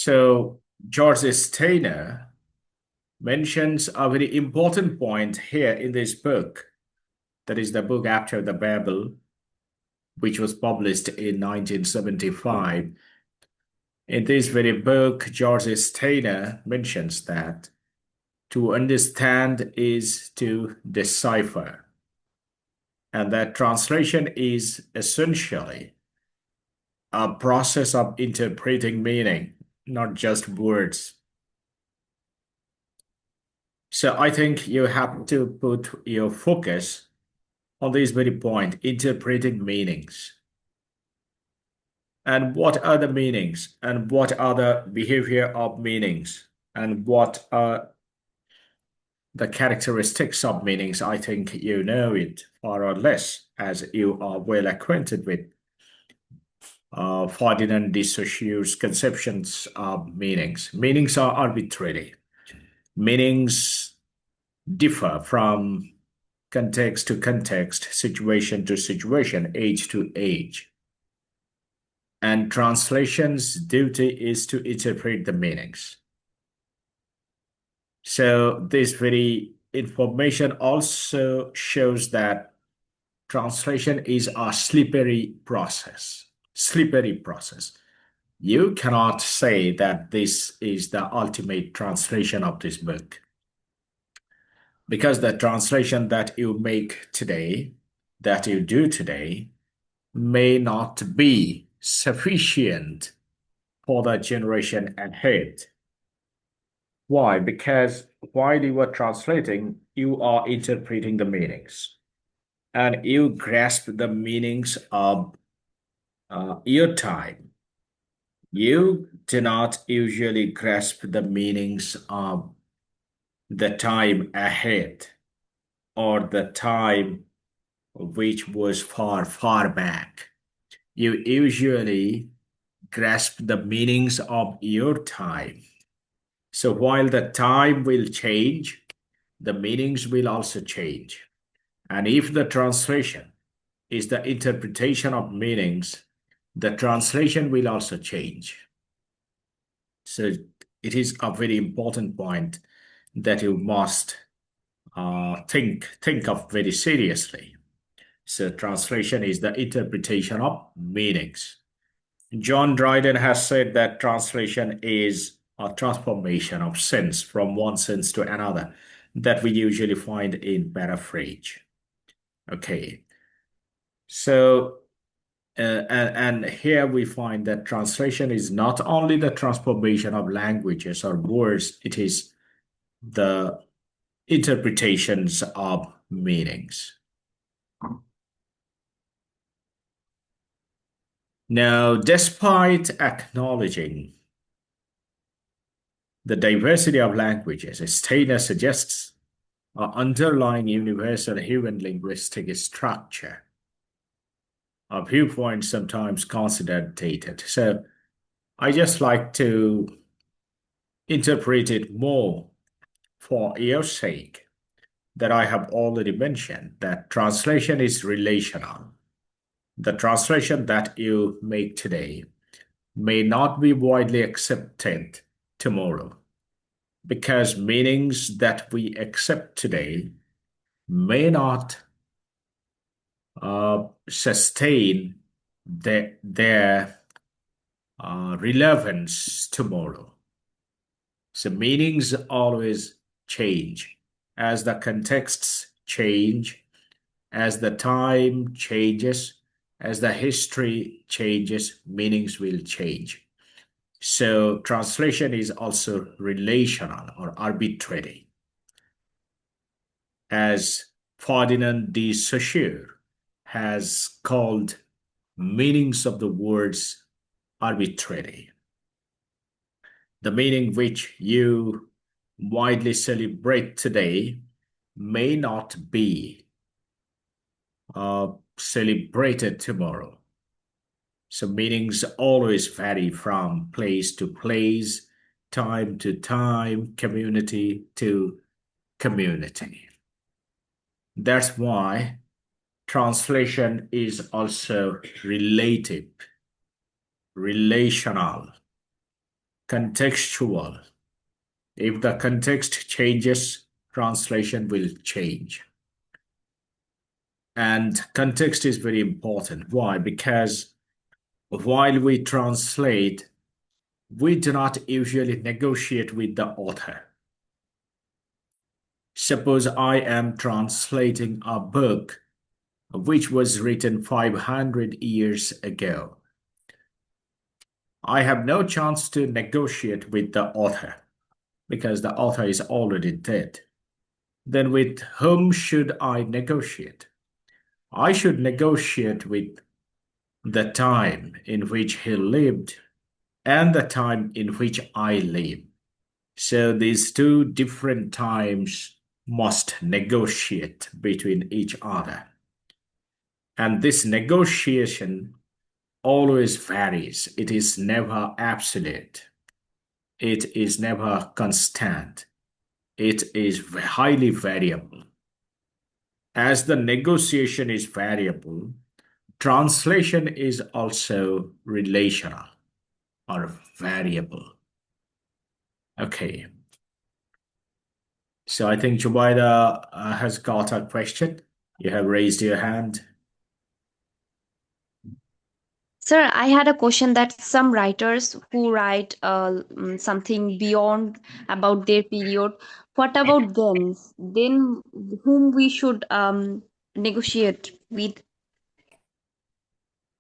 So George Steiner mentions a very important point here in this book. That is the book after the Babel, which was published in 1975. In this very book, George Steiner mentions that to understand is to decipher, and that translation is essentially a process of interpreting meaning, not just words. So I think you have to put your focus on this very point, interpreting meanings. And what are the meanings? And what are the behavior of meanings? And what are the characteristics of meanings? I think you know it far or less, as you are well acquainted with Ferdinand de Saussure's conceptions of meanings. Meanings are arbitrary. Meanings differ from context to context, situation to situation, age to age. And translation's duty is to interpret the meanings. So this very information also shows that translation is a slippery process. Slippery process. You cannot say that this is the ultimate translation of this book, because the translation that you make today, that you do today, may not be sufficient for the generation ahead. Why? Because while you are translating, you are interpreting the meanings, and you grasp the meanings of your time. You do not usually grasp the meanings of the time ahead, or the time which was far, far back. You usually grasp the meanings of your time. So while the time will change, the meanings will also change. And if the translation is the interpretation of meanings, the translation will also change. So it is a very important point that you must think of very seriously. So translation is the interpretation of meanings. John Dryden has said that translation is a transformation of sense from one sense to another that we usually find in paraphrase. Okay, so and here we find that translation is not only the transformation of languages or words, it is the interpretations of meanings. Now, despite acknowledging the diversity of languages, Steiner suggests an underlying universal human linguistic structure, a viewpoint sometimes considered dated. So I just like to interpret it more for your sake, that I have already mentioned that translation is relational. The translation that you make today may not be widely accepted tomorrow, because meanings that we accept today may not sustain their relevance tomorrow. So meanings always change as the contexts change, as the time changes, as the history changes, meanings will change. So translation is also relational or arbitrary. As Ferdinand de Saussure has called meanings of the words arbitrary. The meaning which you widely celebrate today may not be celebrated tomorrow. So meanings always vary from place to place, time to time, community to community. That's why translation is also relative, relational, contextual. If the context changes, translation will change. And context is very important. Why? Because while we translate, we do not usually negotiate with the author. Suppose I am translating a book which was written 500 years ago. I have no chance to negotiate with the author because the author is already dead. Then with whom should I negotiate? I should negotiate with the time in which he lived and the time in which I live. So these two different times must negotiate between each other. And this negotiation always varies. It is never absolute. It is never constant. It is highly variable. As the negotiation is variable, translation is also relational or variable. Okay. So I think Jubaida has got a question. You have raised your hand. Sir, I had a question that some writers who write something beyond about their period, what about them? Then whom we should negotiate with?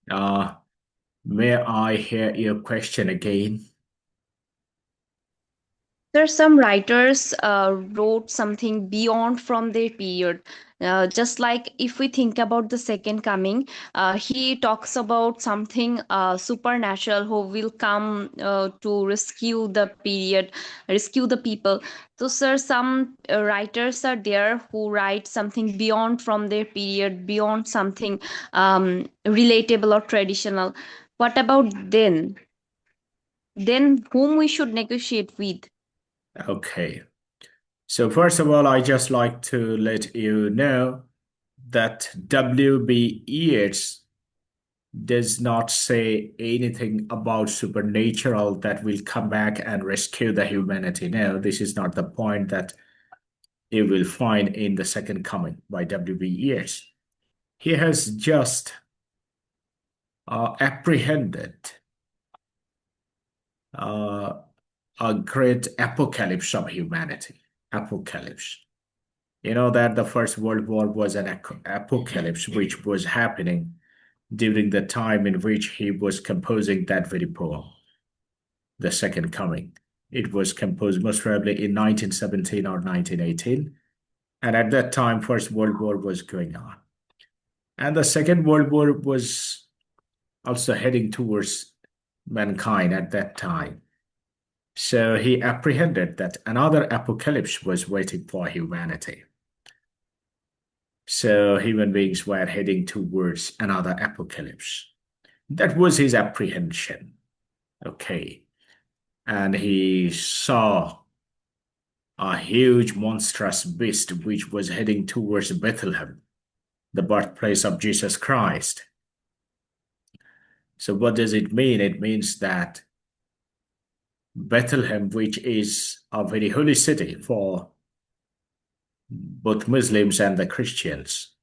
Uh, may I hear your question again? There are some writers wrote something beyond from their period. Just like if we think about the second coming, he talks about something supernatural who will come to rescue the period, rescue the people. So, sir, some writers are there who write something beyond from their period, beyond something relatable or traditional. What about then? Then, whom we should negotiate with? Okay. So first of all, I just like to let you know that W.B. Yeats does not say anything about supernatural that will come back and rescue the humanity. No, this is not the point that you will find in the second coming by W.B. Yeats. He has just apprehended uh, a great apocalypse of humanity. Apocalypse. You know that the First World War was an apocalypse which was happening during the time in which he was composing that very poem, The Second Coming. It was composed most probably in 1917 or 1918. And at that time, First World War was going on. And the Second World War was also heading towards mankind at that time. So he apprehended that another apocalypse was waiting for humanity. So human beings were heading towards another apocalypse. That was his apprehension. Okay. And he saw a huge monstrous beast which was heading towards Bethlehem, the birthplace of Jesus Christ. So what does it mean? It means that Bethlehem, which is a very holy city for both Muslims and the Christians,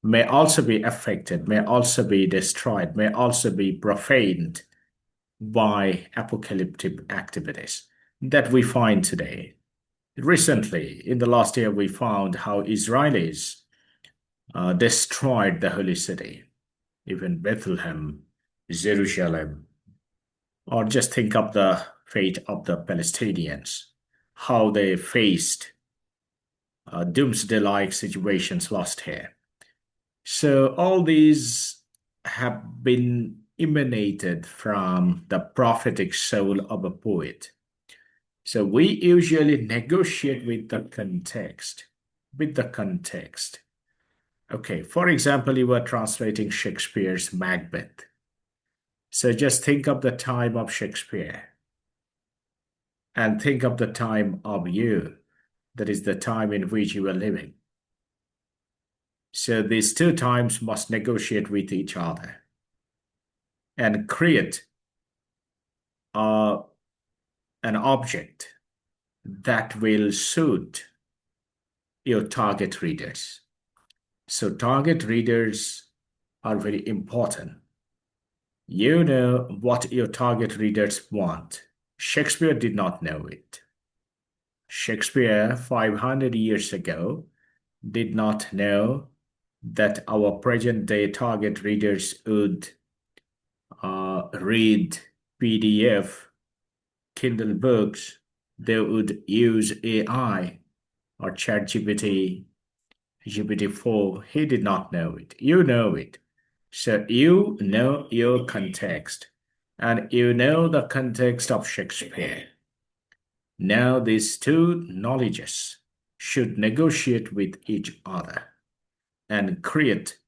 may also be affected, may also be destroyed, may also be profaned by apocalyptic activities that we find today. Recently, in the last year, we found how Israelis destroyed the holy city, even Bethlehem, Jerusalem, or just think of the fate of the Palestinians, how they faced doomsday-like situations last year. So all these have been emanated from the prophetic soul of a poet. So we usually negotiate with the context. With the context. Okay, for example, you were translating Shakespeare's Macbeth. So just think of the time of Shakespeare and think of the time of you. That is the time in which you were living. So these two times must negotiate with each other and create a an object that will suit your target readers. So target readers are very important. You know what your target readers want. Shakespeare did not know it. Shakespeare, 500 years ago, did not know that our present day target readers would read PDF, Kindle books, they would use AI or ChatGPT, GPT-4. He did not know it. You know it. So you know your context and you know the context of Shakespeare. Now these two knowledges should negotiate with each other and create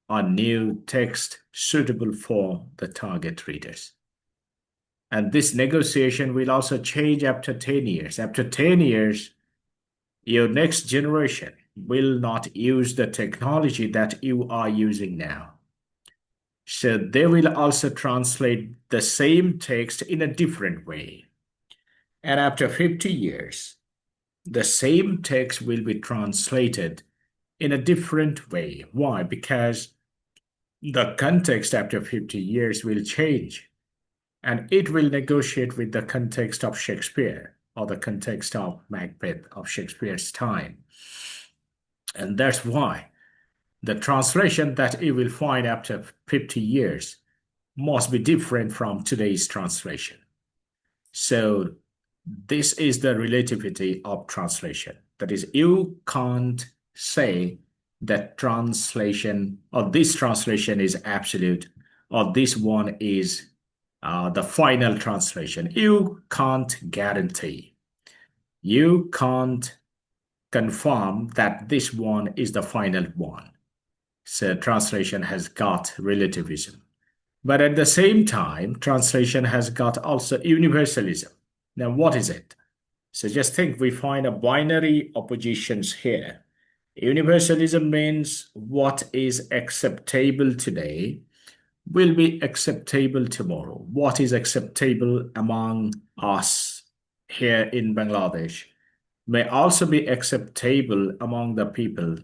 a new text suitable for the target readers. And this negotiation will also change after 10 years. After 10 years, your next generation will not use the technology that you are using now. So they will also translate the same text in a different way. And after 50 years, the same text will be translated in a different way. Why? Because the context after 50 years will change and it will negotiate with the context of Shakespeare or the context of Macbeth of Shakespeare's time. And that's why the translation that you will find after 50 years must be different from today's translation. So this is the relativity of translation. That is, you can't say that translation or this translation is absolute or this one is the final translation. You can't guarantee. You can't confirm that this one is the final one. So translation has got relativism. But at the same time, translation has got also universalism. Now, what is it? So just think we find a binary oppositions here. Universalism means what is acceptable today will be acceptable tomorrow. What is acceptable among us here in Bangladesh may also be acceptable among the people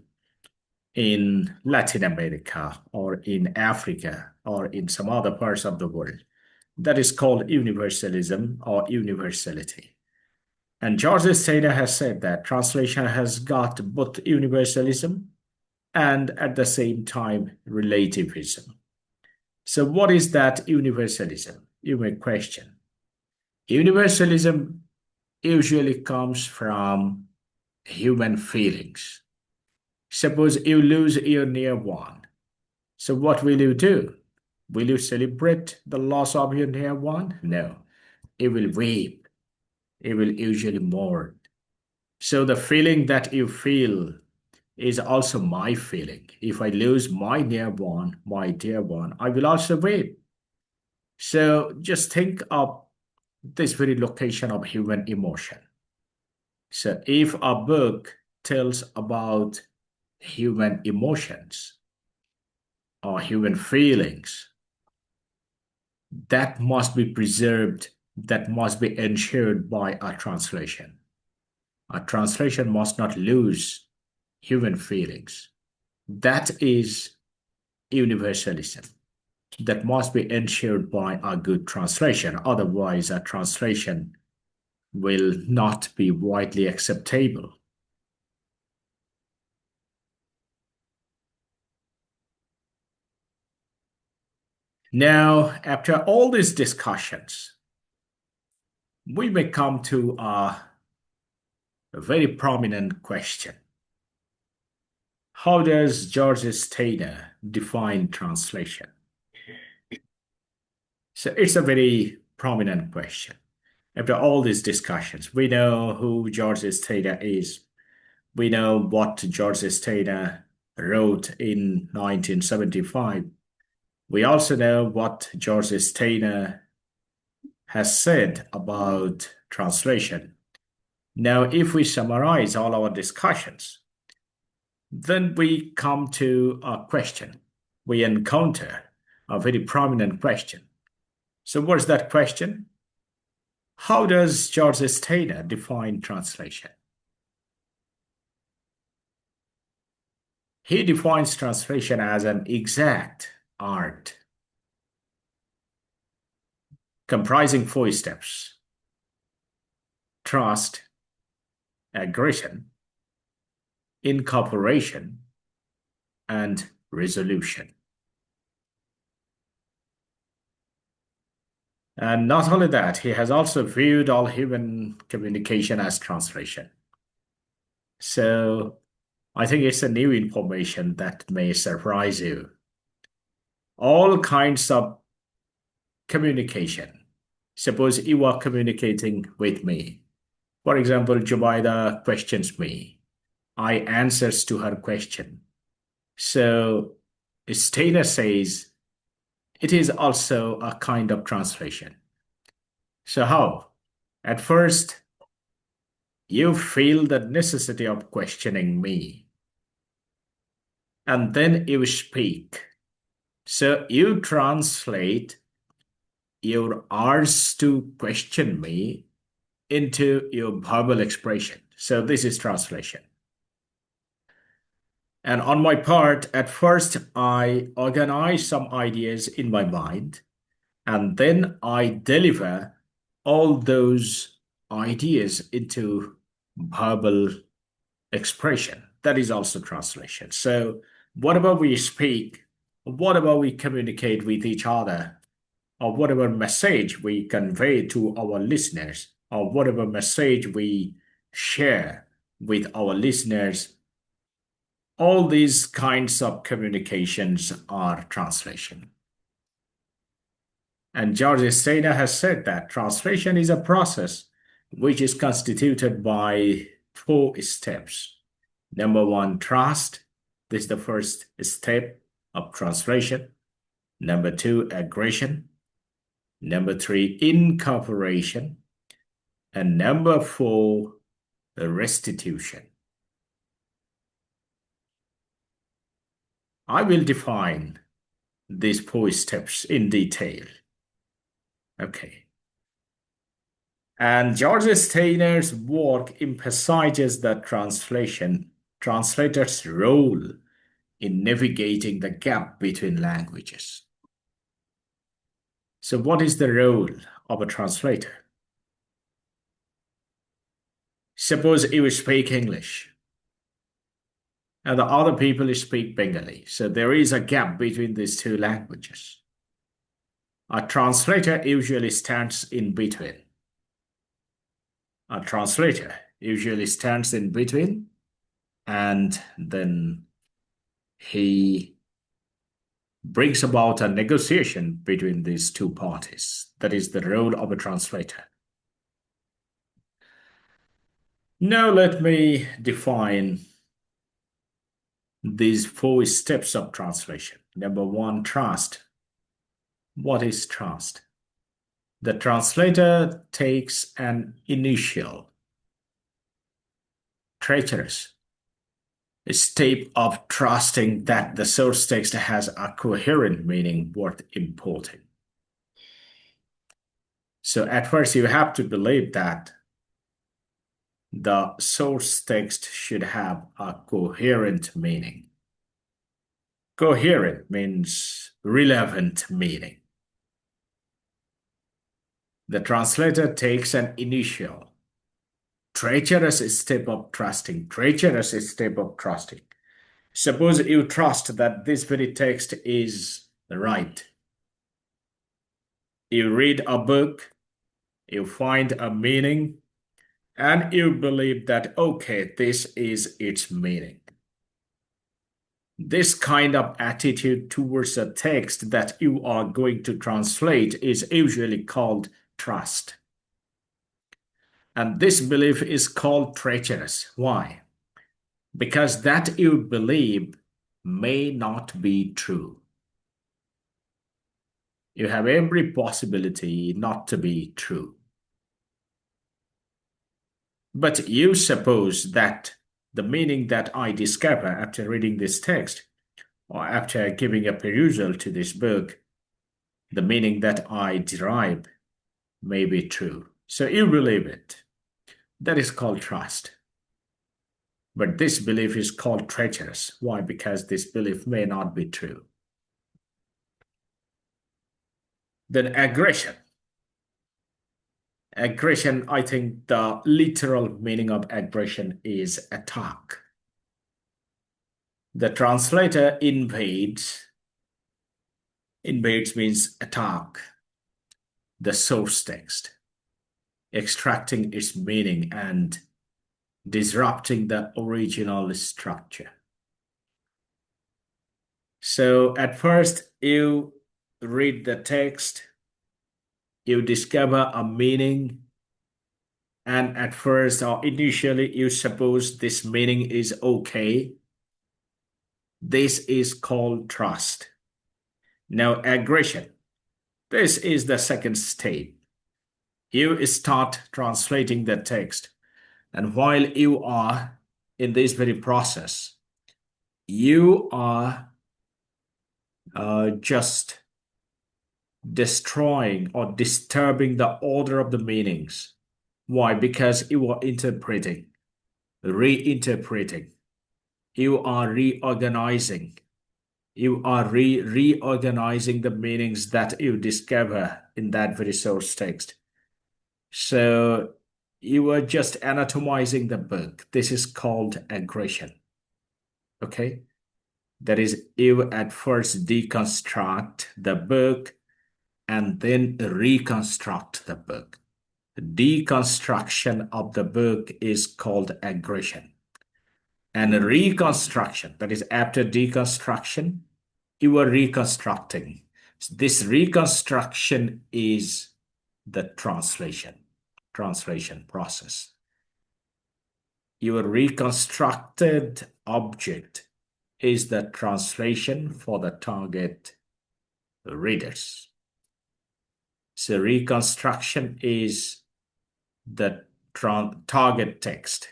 in Latin America or in Africa or in some other parts of the world. That is called universalism or universality. And George Steiner has said that translation has got both universalism and at the same time relativism. So, what is that universalism? You may question. Universalism usually comes from human feelings. Suppose you lose your near one. So, what will you do? Will you celebrate the loss of your near one? No. You will weep. You will usually mourn. So, the feeling that you feel is also my feeling. If I lose my near one, my dear one, I will also weep. So just think of this very location of human emotion. So if a book tells about human emotions or human feelings, that must be preserved, that must be ensured by a translation. A translation must not lose human feelings. That is universalism. That must be ensured by a good translation. Otherwise, a translation will not be widely acceptable. Now, after all these discussions, we may come to a very prominent question. How does George Steiner define translation? So it's a very prominent question. After all these discussions, we know who George Steiner is. We know what George Steiner wrote in 1975. We also know what George Steiner has said about translation. Now, if we summarize all our discussions, then we come to a question. We encounter a very prominent question. So, what's that question? How does George Steiner define translation? He defines translation as an exact art comprising four steps: trust, aggression, incorporation, and resolution. And not only that, he has also viewed all human communication as translation. So I think it's a new information that may surprise you. All kinds of communication. Suppose you are communicating with me. For example, Jubaida questions me. I answers to her question. So Steiner says it is also a kind of translation. So how? At first, you feel the necessity of questioning me, and then you speak. So you translate your urge to question me into your verbal expression. So this is translation. And on my part, at first, I organize some ideas in my mind, and then I deliver all those ideas into verbal expression. That is also translation. So, whatever we speak, whatever we communicate with each other, or whatever message we convey to our listeners, or whatever message we share with our listeners, all these kinds of communications are translation. And George Steiner has said that translation is a process which is constituted by four steps. Number one, trust. This is the first step of translation. Number two, aggression. Number three, incorporation. And number four, restitution. I will define these four steps in detail. Okay. And George Steiner's work emphasizes the translator's role in navigating the gap between languages. So, what is the role of a translator? Suppose you speak English and the other people speak Bengali. So, there is a gap between these two languages. A translator usually stands in between. A translator usually stands in between, and then he brings about a negotiation between these two parties. That is the role of a translator. Now let me define these four steps of translation. Number one, trust. What is trust? The translator takes an initial, treacherous step of trusting that the source text has a coherent meaning worth importing. So at first you have to believe that the source text should have a coherent meaning. Coherent means relevant meaning. The translator takes an initial, treacherous step of trusting. Treacherous step of trusting. Suppose you trust that this very text is right. You read a book, you find a meaning, and you believe that, okay, this is its meaning. This kind of attitude towards a text that you are going to translate is usually called trust. And this belief is called treacherous. Why? Because that you believe may not be true. You have every possibility not to be true. But you suppose that the meaning that I discover after reading this text, or after giving a perusal to this book, the meaning that I derive may be true. So you believe it. That is called trust. But this belief is called treacherous. Why? Because this belief may not be true. Then aggression. Aggression, I think the literal meaning of aggression is attack. The translator invades. Invades means attack the source text, extracting its meaning and disrupting the original structure. So at first you read the text, you discover a meaning, and at first or initially you suppose this meaning is okay. This is called trust. Now aggression. This is the second stage. You start translating the text, and while you are in this very process, you are just destroying or disturbing the order of the meanings. Why? Because you are interpreting, reinterpreting. You are reorganizing. You are reorganizing the meanings that you discover in that very source text. So you are just anatomizing the book. This is called aggression. Okay? That is, you at first deconstruct the book and then reconstruct the book. The deconstruction of the book is called aggression. And reconstruction, that is, after deconstruction, you are reconstructing. This reconstruction is the translation process. Your reconstructed object is the translation for the target readers. So reconstruction is the target text,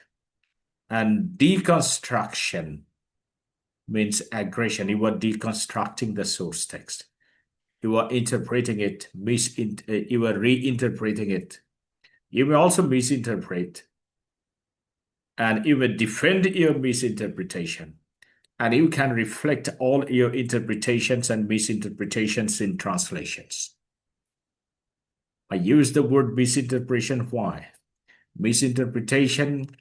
and deconstruction means aggression. You are deconstructing the source text. You are interpreting it, you are reinterpreting it. You may also misinterpret, and you may defend your misinterpretation. And you can reflect all your interpretations and misinterpretations in translations. I use the word misinterpretation. Why? Misinterpretation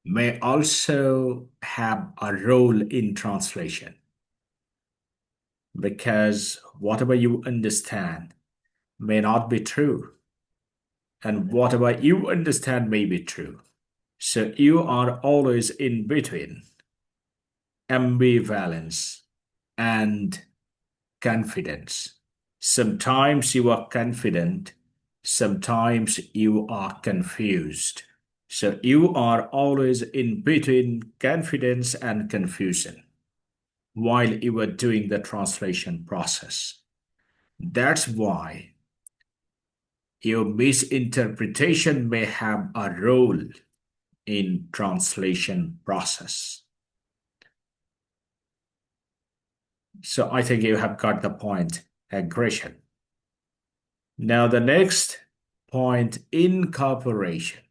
may also have a role in translation, because whatever you understand may not be true, and whatever you understand may be true. So you are always in between ambivalence and confidence. Sometimes you are confident, sometimes you are confused. So you are always in between confidence and confusion while you are doing the translation process. That's why your misinterpretation may have a role in translation process. So I think you have got the point, aggression. Now the next point, incorporation.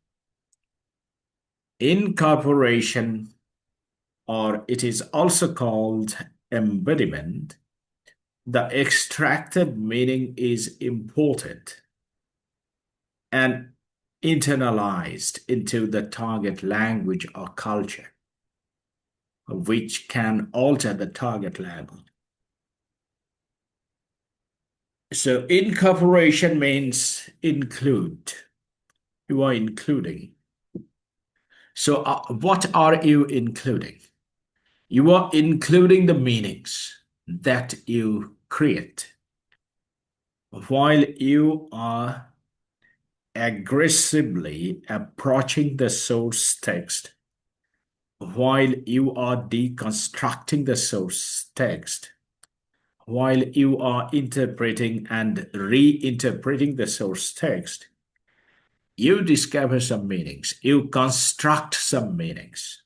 Incorporation, or it is also called embodiment. The extracted meaning is imported and internalized into the target language or culture, which can alter the target level. So incorporation means include. You are including. So what are you including? You are including the meanings that you create while you are aggressively approaching the source text, while you are deconstructing the source text, while you are interpreting and reinterpreting the source text. You discover some meanings, you construct some meanings.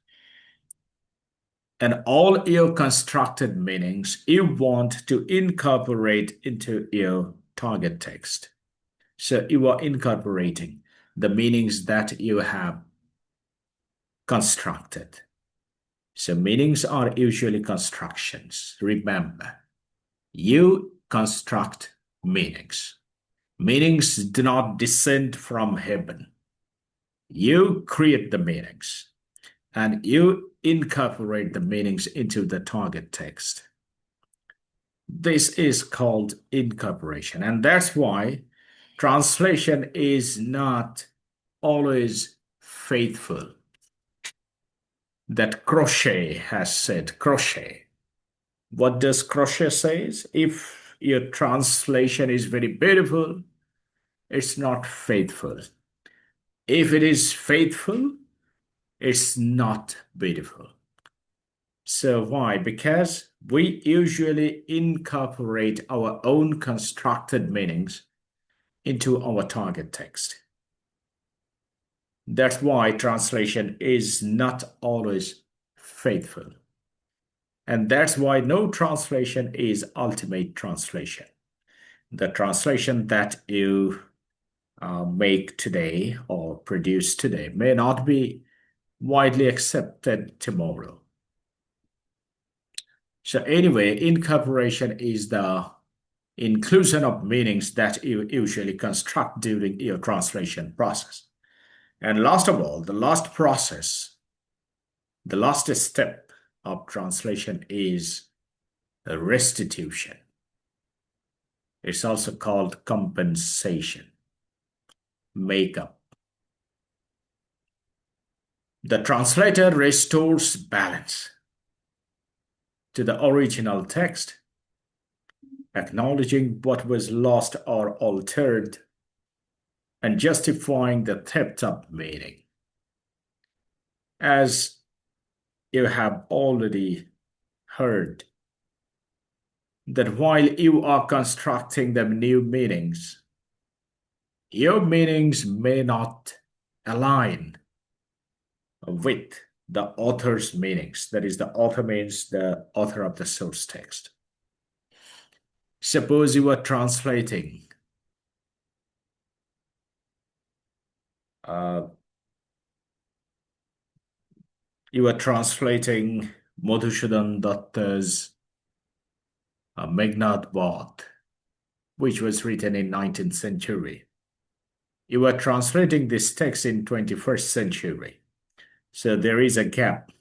And all your constructed meanings you want to incorporate into your target text. So you are incorporating the meanings that you have constructed. So meanings are usually constructions. Remember, you construct meanings. Meanings do not descend from heaven. You create the meanings and you incorporate the meanings into the target text. This is called incorporation, and that's why translation is not always faithful. That Crochet has said, Crochet. What does Crochet says? If your translation is very beautiful, it's not faithful. If it is faithful, it's not beautiful. So why? Because we usually incorporate our own constructed meanings into our target text. That's why translation is not always faithful. And that's why no translation is ultimate translation. The translation that you make today or produce today may not be widely accepted tomorrow. So anyway, incorporation is the inclusion of meanings that you usually construct during your translation process. And last of all, the last process, the last step of translation is restitution. It's also called compensation, makeup. The translator restores balance to the original text, acknowledging what was lost or altered and justifying the theft of meaning. As you have already heard, that while you are constructing the new meanings, your meanings may not align with the author's meanings. That is, the author means the author of the source text. Suppose you are translating Madhusudhan Datta's Meghnad Vaught, which was written in 19th century. You are translating this text in 21st century. So there is a gap.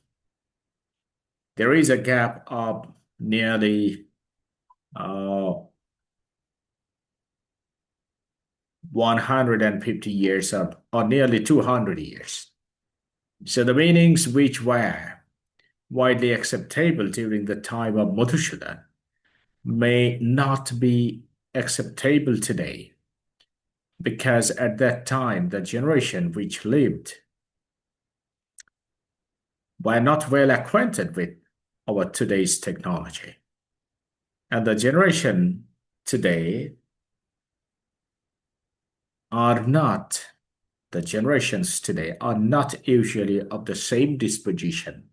There is a gap of nearly 150 years or nearly 200 years. So the meanings which were widely acceptable during the time of Madhusudhan may not be acceptable today, because at that time the generation which lived were not well acquainted with our today's technology. And the generation today the generations today are not usually of the same disposition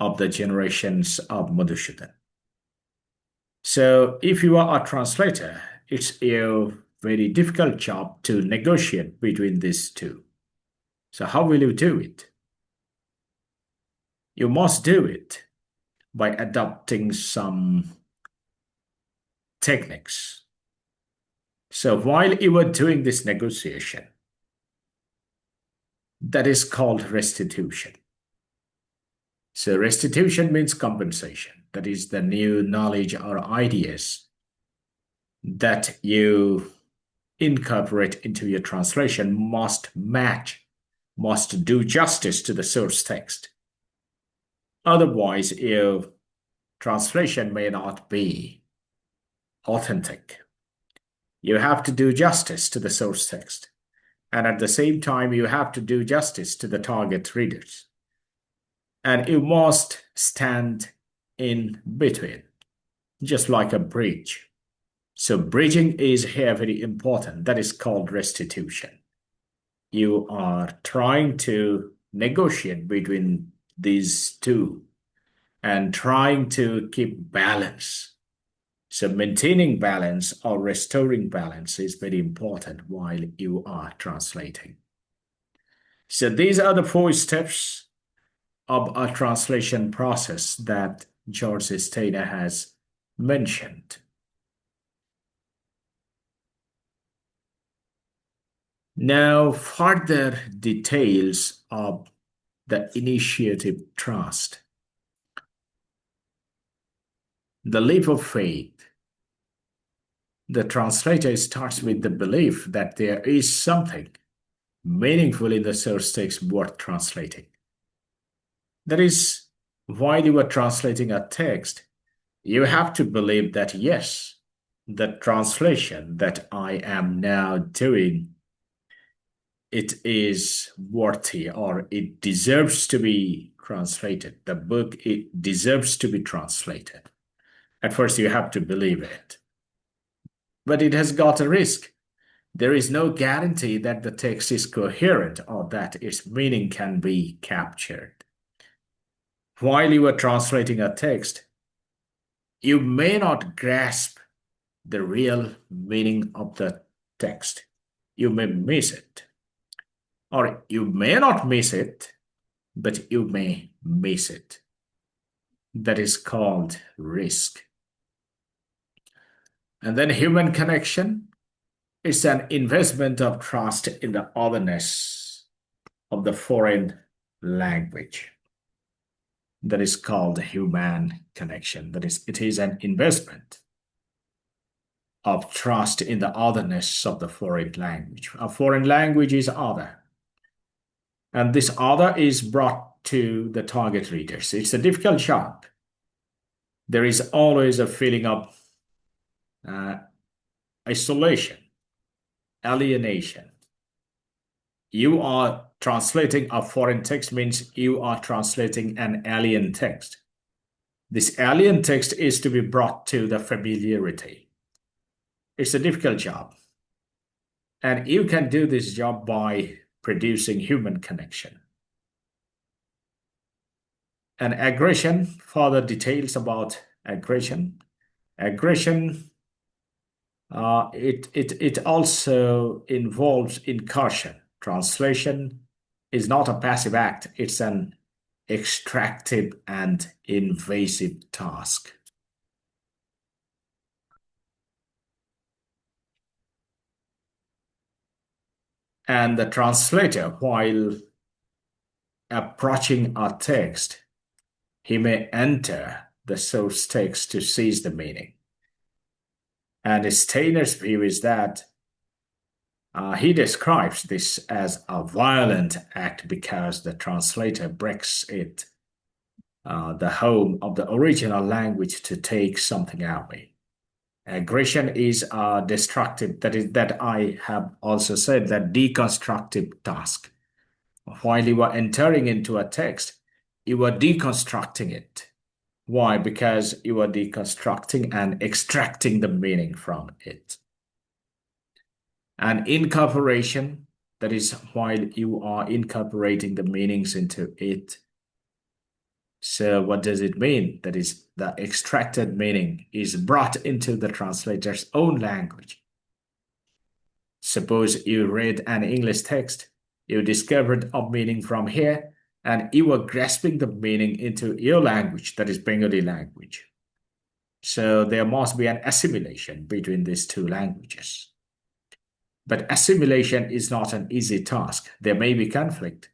of the generations of Madhusudhan. So if you are a translator, it's a very difficult job to negotiate between these two. So how will you do it? You must do it by adopting some techniques. So while you are doing this negotiation, that is called restitution. So restitution means compensation. That is the new knowledge or ideas that you incorporate into your translation must match, must do justice to the source text. Otherwise, your translation may not be authentic. You have to do justice to the source text. And at the same time, you have to do justice to the target readers. And you must stand in between, just like a bridge. So bridging is here very important. That is called restitution. You are trying to negotiate between these two and trying to keep balance So maintaining balance or restoring balance is very important while you are translating. So these are the four steps of a translation process that George Steiner has mentioned. Now, further details of the initiative trust. The leap of faith. The translator starts with the belief that there is something meaningful in the source text worth translating. That is, while you are translating a text, you have to believe that yes, the translation that I am now doing, it is worthy or it deserves to be translated. The book, it deserves to be translated. At first, you have to believe it. But it has got a risk. There is no guarantee that the text is coherent or that its meaning can be captured. While you are translating a text, you may not grasp the real meaning of the text. You may miss it. Or you may not miss it, but you may miss it. That is called risk. And then human connection is an investment of trust in the otherness of the foreign language. That is called human connection. That is, it is an investment of trust in the otherness of the foreign language. A foreign language is other. And this other is brought to the target readers. It's a difficult job. There is always a feeling of isolation, alienation. You are translating a foreign text means you are translating an alien text. This alien text is to be brought to the familiarity. It's a difficult job. And you can do this job by producing human connection. And aggression, further details about aggression. Aggression, it also involves incursion. Translation is not a passive act, it's an extractive and invasive task. And the translator, while approaching a text, he may enter the source text to seize the meaning. And Steiner's view is that he describes this as a violent act because the translator breaks it, the home of the original language, to take something away. Aggression is a destructive, that I have also said, that deconstructive task. While you are entering into a text, you are deconstructing it. Why? Because you are deconstructing and extracting the meaning from it. And incorporation, that is while you are incorporating the meanings into it. So what does it mean? That is, the extracted meaning is brought into the translator's own language. Suppose you read an English text, you discovered a meaning from here, and you are grasping the meaning into your language, that is Bengali language. So there must be an assimilation between these two languages. But assimilation is not an easy task. There may be conflict.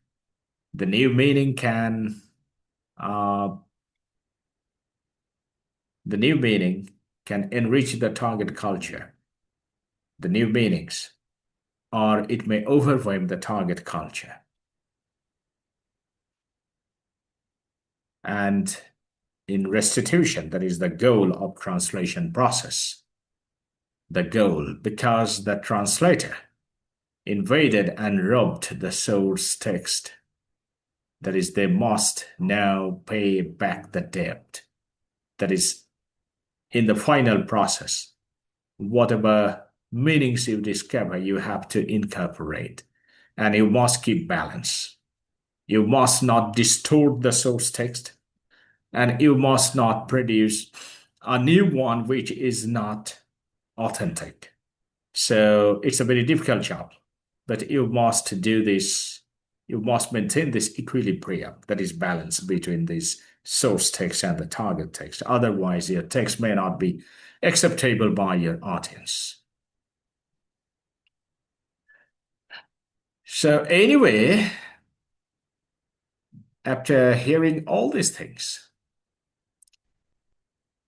The new meaning can enrich the target culture, the new meanings, or it may overwhelm the target culture. And in restitution, that is the goal of translation process. The goal, because the translator invaded and robbed the source text. That is, they must now pay back the debt. That is, in the final process, whatever meanings you discover, you have to incorporate, and you must keep balance. You must not distort the source text, and you must not produce a new one which is not authentic. So it's a very difficult job, but you must do this. You must maintain this equilibrium, that is balance between this source text and the target text. Otherwise, your text may not be acceptable by your audience. So anyway, after hearing all these things,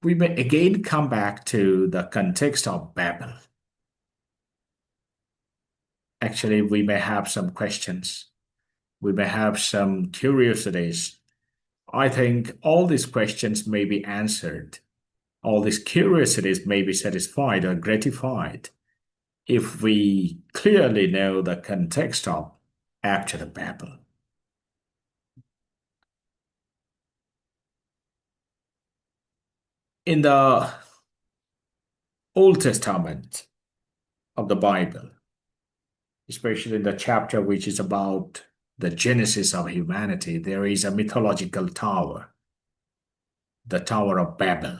we may again come back to the context of Babel. Actually, we may have some questions. We may have some curiosities. I think all these questions may be answered. All these curiosities may be satisfied or gratified if we clearly know the context of after the Babel. In the Old Testament of the Bible, especially in the chapter which is about the genesis of humanity, there is a mythological tower, the Tower of Babel.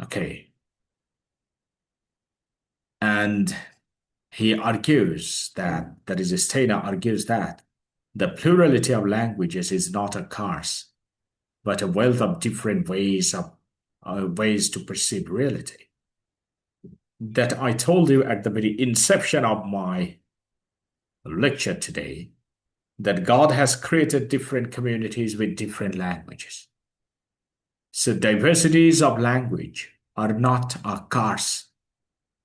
Okay. And he argues that is, Steiner argues that the plurality of languages is not a curse, but a wealth of different ways to perceive reality. That I told you at the very inception of my lecture today, that God has created different communities with different languages. So diversities of language are not a curse.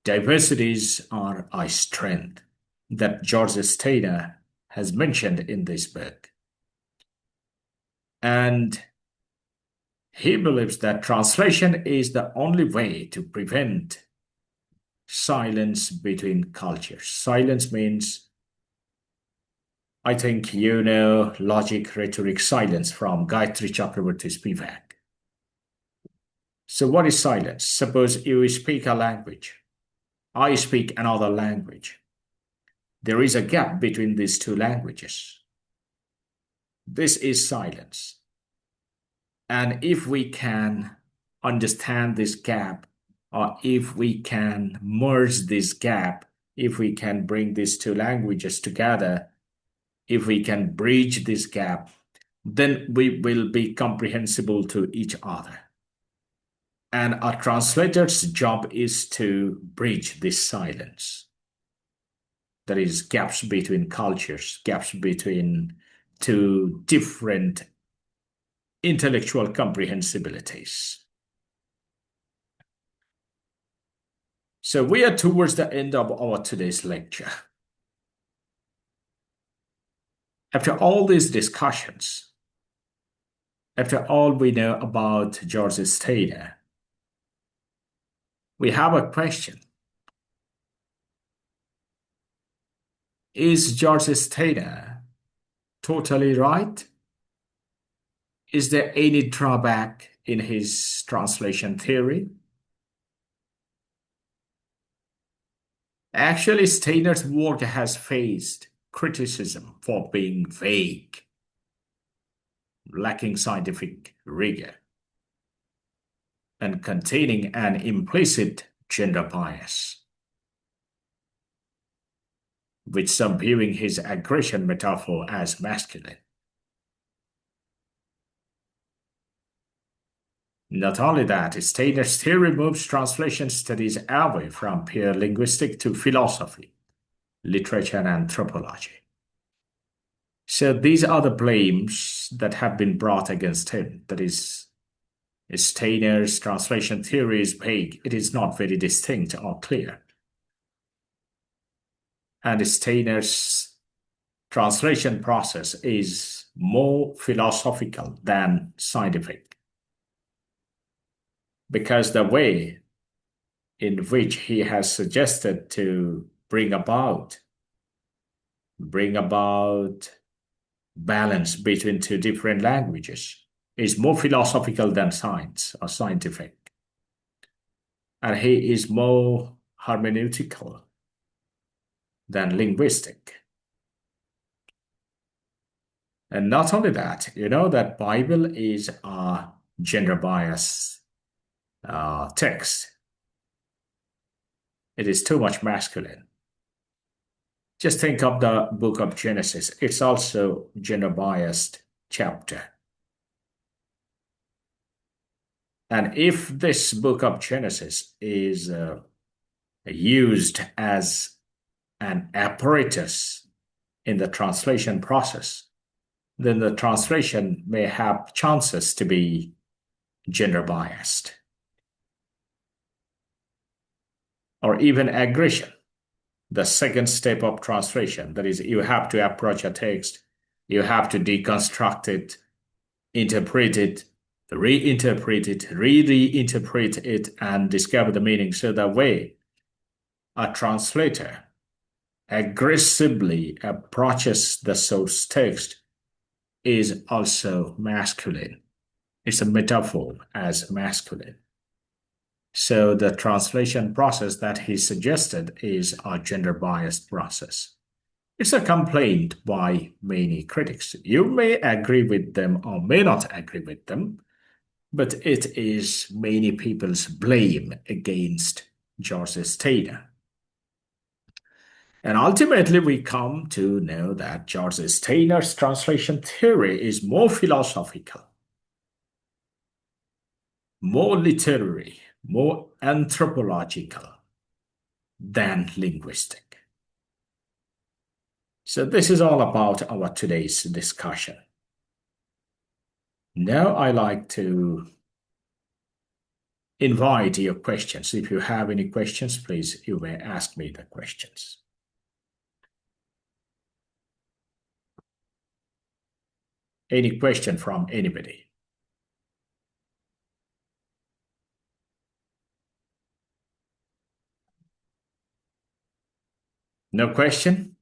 Diversities are a strength that George Steiner has mentioned in this book. And he believes that translation is the only way to prevent silence between cultures. Silence means, I think you know, logic, rhetoric, silence from Gayatri Chakraborty's Spivak. So what is silence? Suppose you speak a language. I speak another language. There is a gap between these two languages. This is silence. And if we can understand this gap, or if we can merge this gap, if we can bring these two languages together, if we can bridge this gap, then we will be comprehensible to each other. And a translator's job is to bridge this silence. That is, gaps between cultures, gaps between two different intellectual comprehensibilities. So we are towards the end of our today's lecture. After all these discussions, after all we know about George Steiner, we have a question. Is George Steiner totally right? Is there any drawback in his translation theory? Actually, Steiner's work has faced criticism for being vague, lacking scientific rigor, and containing an implicit gender bias, with some viewing his aggression metaphor as masculine. Not only that, Steiner's theory moves translation studies away from pure linguistics to philosophy, literature, and anthropology. So these are the blames that have been brought against him. That is, Steiner's translation theory is vague. It is not very distinct or clear. And Steiner's translation process is more philosophical than scientific, because the way in which he has suggested to bring about balance between two different languages is more philosophical than science or scientific. And he is more hermeneutical than linguistic. And not only that, you know that Bible is a gender bias text. It is too much masculine. Just think of the book of Genesis. It's also gender biased chapter. And if this book of Genesis is used as an apparatus in the translation process, then the translation may have chances to be gender biased or even aggression. The second step of translation, that is, you have to approach a text, you have to deconstruct it, interpret it, reinterpret it, reinterpret it, and discover the meaning. So that way, a translator aggressively approaches the source text is also masculine. It's a metaphor as masculine. So the translation process that he suggested is a gender biased process. It's a complaint by many critics. You may agree with them or may not agree with them, but it is many people's blame against George Steiner. And ultimately, we come to know that George Steiner's translation theory is more philosophical, more literary, more anthropological than linguistic. So this is all about our today's discussion. Now I like to invite your questions. If you have any questions, please, you may ask me the questions. Any question from anybody? No question?